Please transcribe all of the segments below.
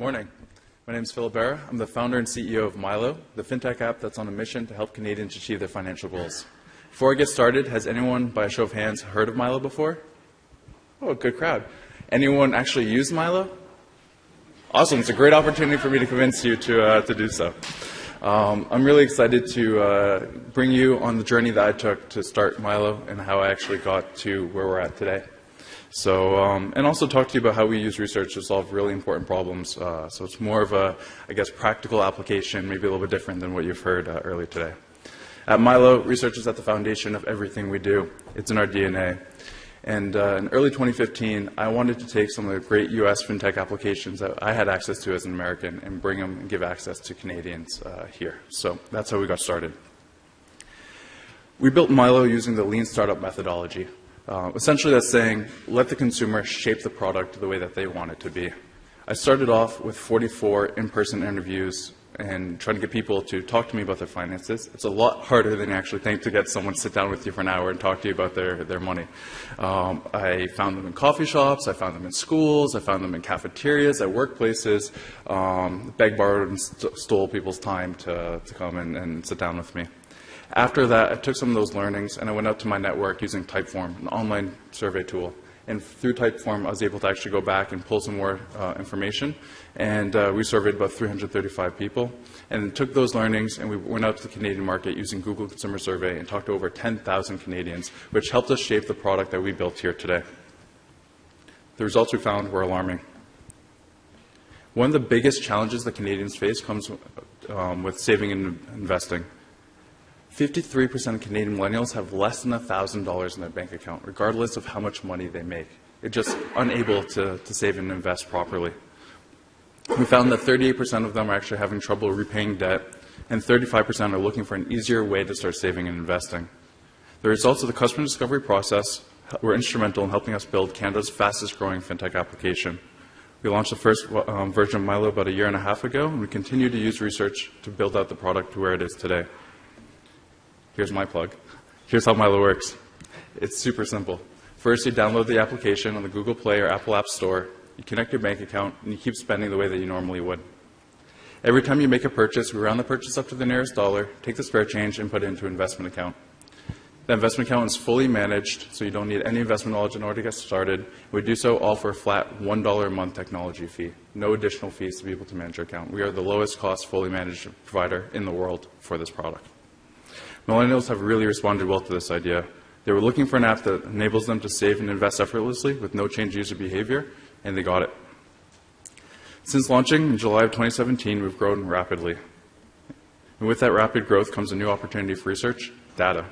Morning. My name is Philip Barra. I'm the founder and CEO of Milo, the fintech app that's on a mission to help Canadians achieve their financial goals. Before I get started, has anyone, by a show of hands, heard of Milo before? Oh, good crowd. Anyone actually used Milo? Awesome. It's a great opportunity for me to convince you to do so. I'm really excited to bring you on the journey that I took to start Milo and how I actually got to where we're at today. So, and also talk to you about how we use research to solve really important problems. So it's more of a, I guess, practical application, maybe a little bit different than what you've heard earlier today. At Milo, research is at the foundation of everything we do. It's in our DNA. And in early 2015, I wanted to take some of the great U.S. fintech applications that I had access to as an American and bring them and give access to Canadians here. So that's how we got started. We built Milo using the lean startup methodology. Essentially, that's saying, let the consumer shape the product the way that they want it to be. I started off with 44 in-person interviews and trying to get people to talk to me about their finances. It's a lot harder than you actually think to get someone to sit down with you for an hour and talk to you about their money. I found them in coffee shops, I found them in schools, I found them in cafeterias, at workplaces, begged, borrowed, and stole people's time to come and sit down with me. After that, I took some of those learnings and I went out to my network using Typeform, an online survey tool. And through Typeform, I was able to actually go back and pull some more information. And we surveyed about 335 people. And took those learnings and we went out to the Canadian market using Google Consumer Survey and talked to over 10,000 Canadians, which helped us shape the product that we built here today. The results we found were alarming. One of the biggest challenges that Canadians face comes with saving and investing. 53% of Canadian millennials have less than $1,000 in their bank account, regardless of how much money they make. They're just unable to save and invest properly. We found that 38% of them are actually having trouble repaying debt, and 35% are looking for an easier way to start saving and investing. The results of the customer discovery process were instrumental in helping us build Canada's fastest growing fintech application. We launched the first version of Milo about a year and a half ago, and we continue to use research to build out the product to where it is today. Here's my plug. Here's how Milo works. It's super simple. First, you download the application on the Google Play or Apple App Store. You connect your bank account, and you keep spending the way that you normally would. Every time you make a purchase, we round the purchase up to the nearest dollar, take the spare change, and put it into an investment account. The investment account is fully managed, so you don't need any investment knowledge in order to get started. We do so all for a flat $1 a month technology fee. No additional fees to be able to manage your account. We are the lowest cost, fully managed provider in the world for this product. Millennials have really responded well to this idea. They were looking for an app that enables them to save and invest effortlessly with no change in user behavior, and they got it. Since launching in July of 2017, we've grown rapidly. And with that rapid growth comes a new opportunity for research, data.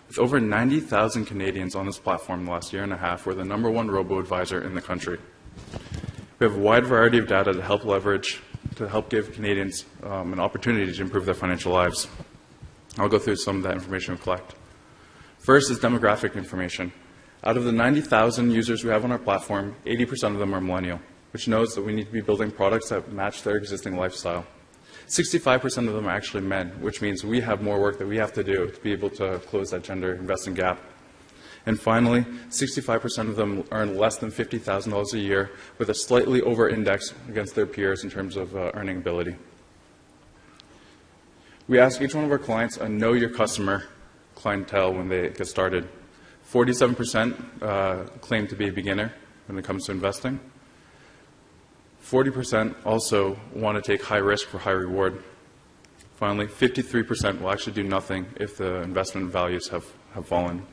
With over 90,000 Canadians on this platform in the last year and a half, we're the #1 robo-advisor in the country. We have a wide variety of data to help leverage, to help give Canadians an opportunity to improve their financial lives. I'll go through some of that information we collect. First is demographic information. Out of the 90,000 users we have on our platform, 80% of them are millennial, which knows that we need to be building products that match their existing lifestyle. 65% of them are actually men, which means we have more work that we have to do to be able to close that gender investing gap. And finally, 65% of them earn less than $50,000 a year, with a slightly over-index against their peers in terms of earning ability. We ask each one of our clients a know your customer clientele when they get started. 47% claim to be a beginner when it comes to investing. 40% also want to take high risk for high reward. Finally, 53% will actually do nothing if the investment values have fallen.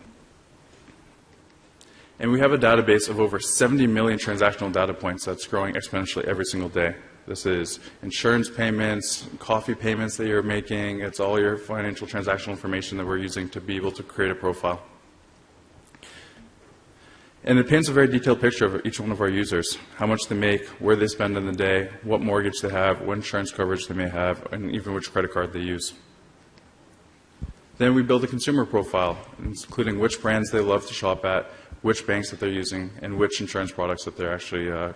And we have a database of over 70 million transactional data points that's growing exponentially every single day. This is insurance payments, coffee payments that you're making. It's all your financial transactional information that we're using to be able to create a profile. And it paints a very detailed picture of each one of our users, how much they make, where they spend in the day, what mortgage they have, what insurance coverage they may have, and even which credit card they use. Then we build a consumer profile, including which brands they love to shop at, which banks that they're using, and which insurance products that they're actually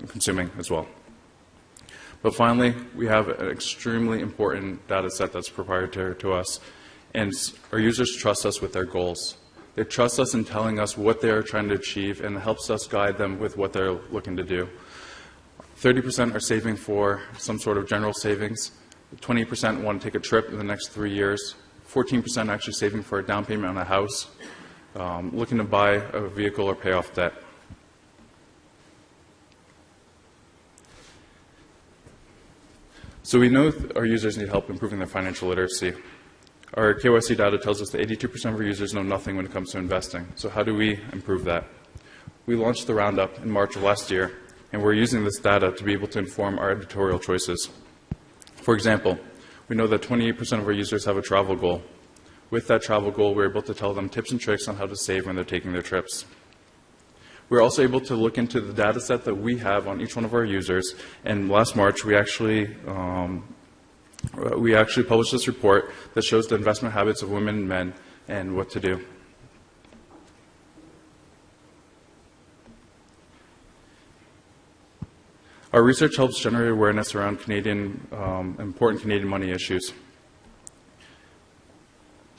consuming as well. But finally, we have an extremely important data set that's proprietary to us, and our users trust us with their goals. They trust us in telling us what they're trying to achieve, and it helps us guide them with what they're looking to do. 30% are saving for some sort of general savings, 20% want to take a trip in the next 3 years, 14% actually saving for a down payment on a house, looking to buy a vehicle or pay off debt. So we know our users need help improving their financial literacy. Our KYC data tells us that 82% of our users know nothing when it comes to investing. So how do we improve that? We launched the Roundup in March of last year, and we're using this data to be able to inform our editorial choices. For example, we know that 28% of our users have a travel goal. With that travel goal, we're able to tell them tips and tricks on how to save when they're taking their trips. We're also able to look into the data set that we have on each one of our users, and last March we actually published this report that shows the investment habits of women and men and what to do. Our research helps generate awareness around important Canadian money issues.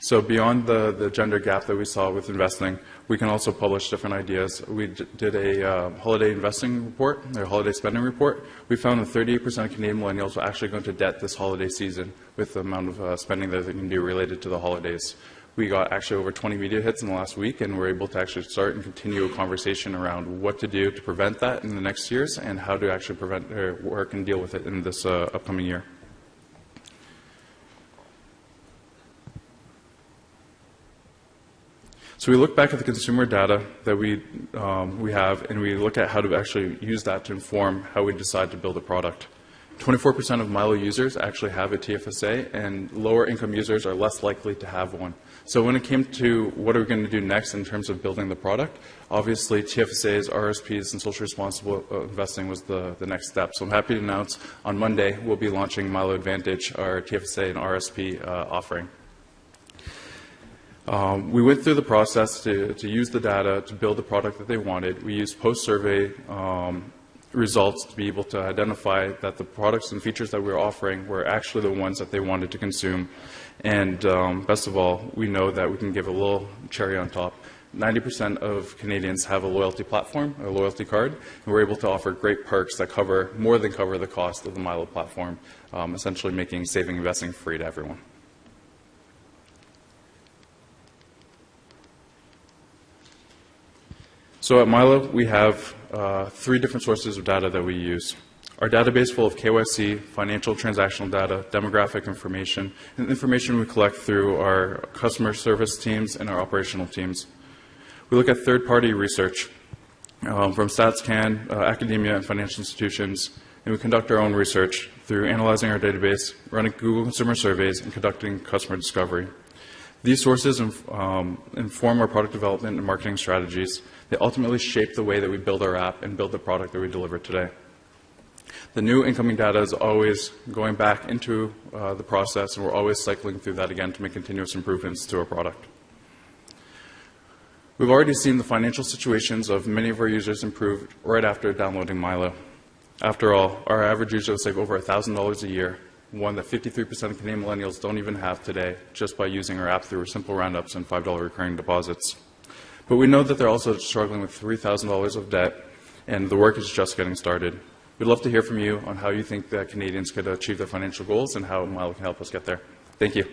So beyond the gender gap that we saw with investing, we can also publish different ideas. We did a holiday investing report, or holiday spending report. We found that 38% of Canadian millennials will actually go into debt this holiday season with the amount of spending that they can do related to the holidays. We got actually over 20 media hits in the last week, and we're able to actually start and continue a conversation around what to do to prevent that in the next years and how to actually prevent or work and deal with it in this upcoming year. So we look back at the consumer data that we have, and we look at how to actually use that to inform how we decide to build a product. 24% of Milo users actually have a TFSA, and lower income users are less likely to have one. So when it came to what are we going to do next in terms of building the product, obviously TFSAs, RSPs, and social responsible investing was the next step. So I'm happy to announce on Monday we'll be launching Milo Advantage, our TFSA and RSP offering. We went through the process to use the data to build the product that they wanted. We used post-survey results to be able to identify that the products and features that we were offering were actually the ones that they wanted to consume. And best of all, we know that we can give a little cherry on top. 90% of Canadians have a loyalty platform, a loyalty card, and we're able to offer great perks that more than cover the cost of the Milo platform, essentially making saving and investing free to everyone. So at Milo, we have 3 different sources of data that we use. Our database full of KYC, financial transactional data, demographic information, and information we collect through our customer service teams and our operational teams. We look at third-party research from StatsCan, academia, and financial institutions, and we conduct our own research through analyzing our database, running Google consumer surveys, and conducting customer discovery. These sources inform our product development and marketing strategies. They ultimately shape the way that we build our app and build the product that we deliver today. The new incoming data is always going back into the process, and we're always cycling through that again to make continuous improvements to our product. We've already seen the financial situations of many of our users improve right after downloading Milo. After all, our average user will save over $1,000 a year, one that 53% of Canadian millennials don't even have today, just by using our app through simple roundups and $5 recurring deposits. But we know that they're also struggling with $3,000 of debt, and the work is just getting started. We'd love to hear from you on how you think that Canadians could achieve their financial goals and how Milo can help us get there. Thank you.